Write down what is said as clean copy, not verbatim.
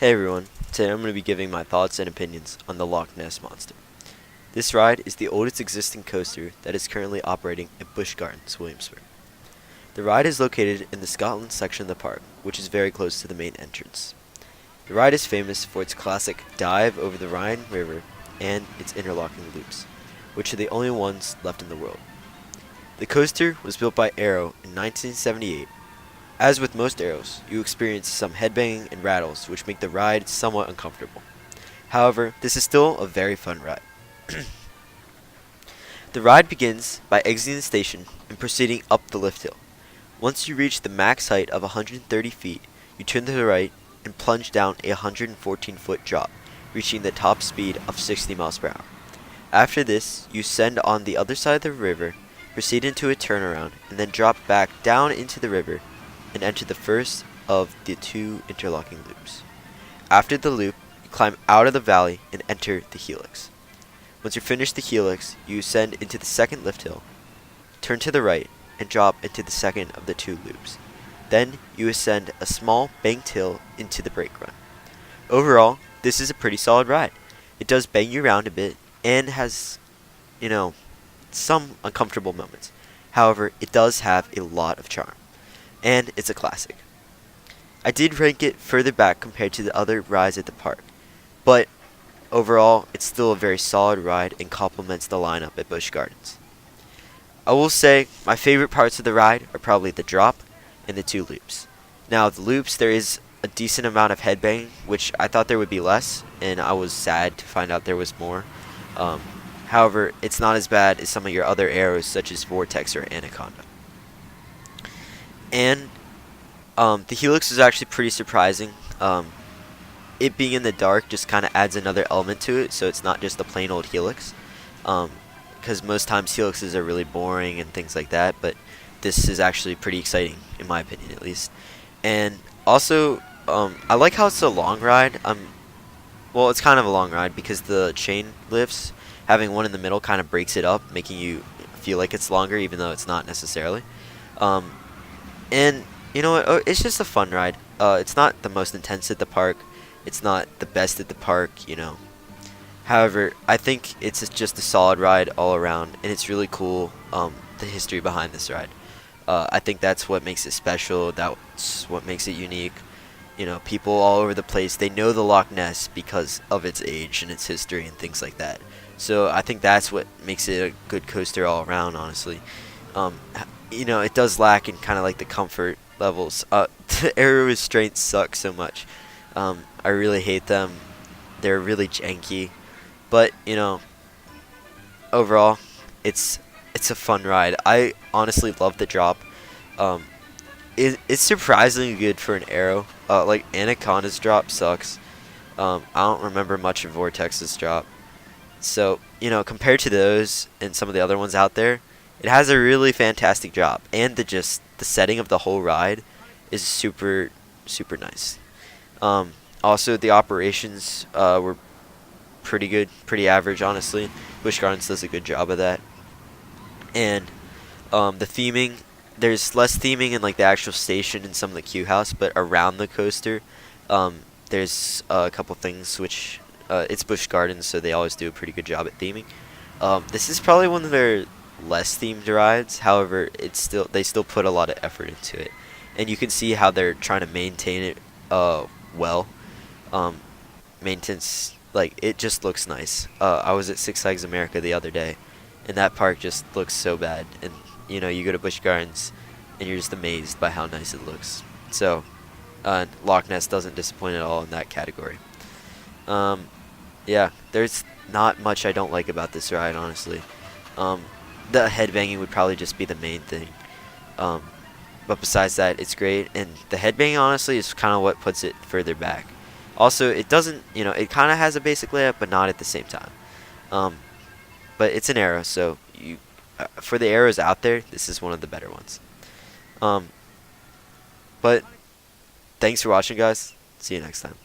Hey everyone, today I'm going to be giving my thoughts and opinions on the Loch Ness Monster. This ride is the oldest existing coaster that is currently operating at Busch Gardens, Williamsburg. The ride is located in the Scotland section of the park, which is very close to the main entrance. The ride is famous for its classic dive over the Rhine River and its interlocking loops, which are the only ones left in the world. The coaster was built by Arrow in 1978. As with most Arrows, you experience some headbanging and rattles which make the ride somewhat uncomfortable. However, this is still a very fun ride. The ride begins by exiting the station and proceeding up the lift hill. Once you reach the max height of 130 feet, you turn to the right and plunge down a 114-foot drop, reaching the top speed of 60 miles per hour. After this, you ascend on the other side of the river, proceed into a turnaround, and then drop back down into the river and enter the first of the two interlocking loops. After the loop, you climb out of the valley and enter the helix. Once you finish the helix, you ascend into the second lift hill, turn to the right, and drop into the second of the two loops. Then you ascend a small banked hill into the brake run. Overall, this is a pretty solid ride. It does bang you around a bit and has, some uncomfortable moments. However, it does have a lot of charm, and it's a classic. I did rank it further back compared to the other rides at the park, but overall, it's still a very solid ride and complements the lineup at Busch Gardens. I will say my favorite parts of the ride are probably the drop and the two loops. Now, the loops, there is a decent amount of headbanging, which I thought there would be less, and I was sad to find out there was more. However, it's not as bad as some of your other Arrows, such as Vortex or Anaconda. And the helix is actually pretty surprising. It being in the dark just kind of adds another element to it, so it's not just a plain old helix. Because most times helixes are really boring and things like that, but this is actually pretty exciting, in my opinion at least. And also, I like how it's a long ride. Well, it's kind of a long ride because the chain lifts, having one in the middle kind of breaks it up, making you feel like it's longer, even though it's not necessarily. And you know what? It's just a fun ride. It's not the most intense at the park. It's not the best at the park. However, I think it's just a solid ride all around, and it's really cool. The history behind this ride. I think that's what makes it special. That's what makes it unique. People all over the place, they know the Loch Ness because of its age and its history and things like that. So I think that's what makes it a good coaster all around, honestly. It does lack in kind of like the comfort levels. The air restraints suck so much. I really hate them. They're really janky. But, overall, it's a fun ride. I honestly love the drop. It's surprisingly good for an Arrow. Like Anaconda's drop sucks. I don't remember much of Vortex's drop. So, compared to those and some of the other ones out there, it has a really fantastic drop, and the setting of the whole ride is super, super nice. Also, the operations were pretty good, pretty average, honestly. Busch Gardens does a good job of that. And the theming, there's less theming in like the actual station and some of the queue house, but around the coaster, there's a couple things which it's Busch Gardens, so they always do a pretty good job at theming. This is probably one of their less themed rides. However, they still put a lot of effort into it, and you can see how they're trying to maintain it well. Maintenance, like, it just looks nice. I was at Six Flags America the other day, and that park just looks so bad. And you go to Busch Gardens, and you're just amazed by how nice it looks. So, Loch Ness doesn't disappoint at all in that category. Yeah, there's not much I don't like about this ride, honestly. The headbanging would probably just be the main thing. But besides that, it's great. And the headbanging, honestly, is kind of what puts it further back. Also, it doesn't, it kind of has a basic layout, but not at the same time. But it's an Arrow, so for the Arrows out there, this is one of the better ones. But thanks for watching, guys. See you next time.